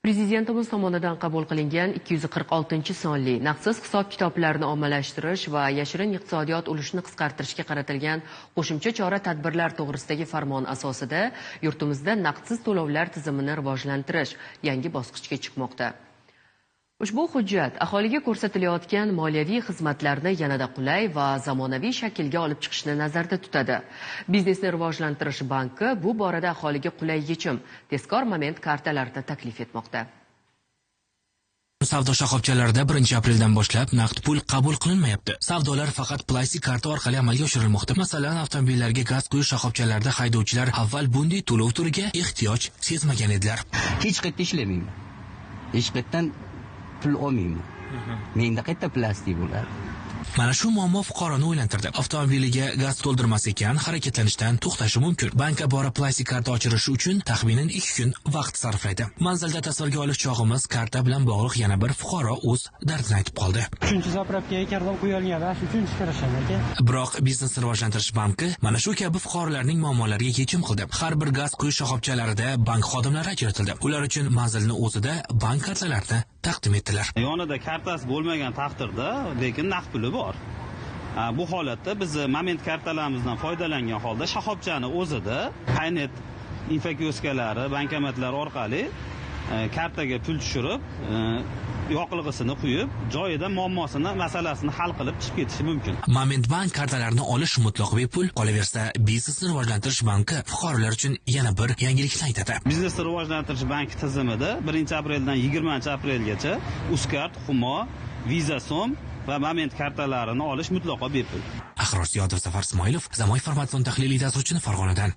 Prezidentimiz tomonidan qabul qilingan 246-sonli naqdsiz hisob-kitoblarni ommalashtirish va yashirin iqtisodiyot ulushini qisqartirishga qaratilgan qo'shimcha chora-tadbirlar to'g'risidagi farmon asosida yurtimizda naqdsiz to'lovlar tizimini rivojlantirish yangi bosqichga chiqmoqda. Ushbu hujjat aholiga ko'rsatilayotgan moliyaviy xizmatlarni yanada qulay va zamonaviy shaklga olib chiqishni nazarda tutadi. Biznesni rivojlantirish banki bu borada aholiga qulay yechim, tezkor moment kartalarini taklif etmoqda. Savdo shoxobchalarida 1-apreldan boshlab naqd pul qabul qilinmayapti. Savdolar faqat plastik karta orqali amalga oshirilmoqda. Masalan, avtomobillarga gaz quyish shoxobchalarida haydovchilar avval bunday to'lov turiga ehtiyoj sezmagan edilar. Hech qayerda ishlamayman. Hech qayerdan pul olmayman. Menda qayerda plastik bo'ladi? Mana shu muammo fuqaroni o'ylantirdi. Avtomobiliga gaz to'ldirmas ekan, harakatlanishdan to'xtashi mumkin. Bankka borib plastik karta ochirishi uchun taxminan 2 kun vaqt sarflaydi. Manzilda tasvirga olish chog'imiz karta bilan bog'liq yana bir fuqaro o'z dardini aytib qoldi. 3-zapravkaga kartam qo'yilgan, shu uchun chiqarishgan ekan. Biroq Biznesni rivojlantirish banki mana shu kabi fuqarolarning muammolariga yechim qildi. Har bir gaz quyish shoxobchalarida bank xodimlari ajratildi. Ular uchun manzilni o'zida bank kartalarini taqdim etdilar. Yonida kartasi bo'lmagan taqdirda, lekin naqd puli bor. Bu holatda biz moment kartalarimizdan foydalangan holda shoxobchani o'zida Paynet infokiyoskalari, bankomatlar orqali kartaga pul tushirib, yoqilg'isini quyib, joyida muammosini, masalasini hal qilib chiqib ketishi mumkin. Moment bank kartalarini olish mutlaq bepul. Qolaversa, Biznesni rivojlantirish banki fuqarolar uchun yana bir yangilikni aytadi. Biznesni rivojlantirish banki tizimida 1-apreldan 20-aprelgacha Uzkart, Humo, Visa So'm va moment kartalarini olish mutlaqo bepul. Ahror Ziyodov, Zafar Ismoilov, Zamoy Farmatson tahliliy dasturchini Farg'onadan.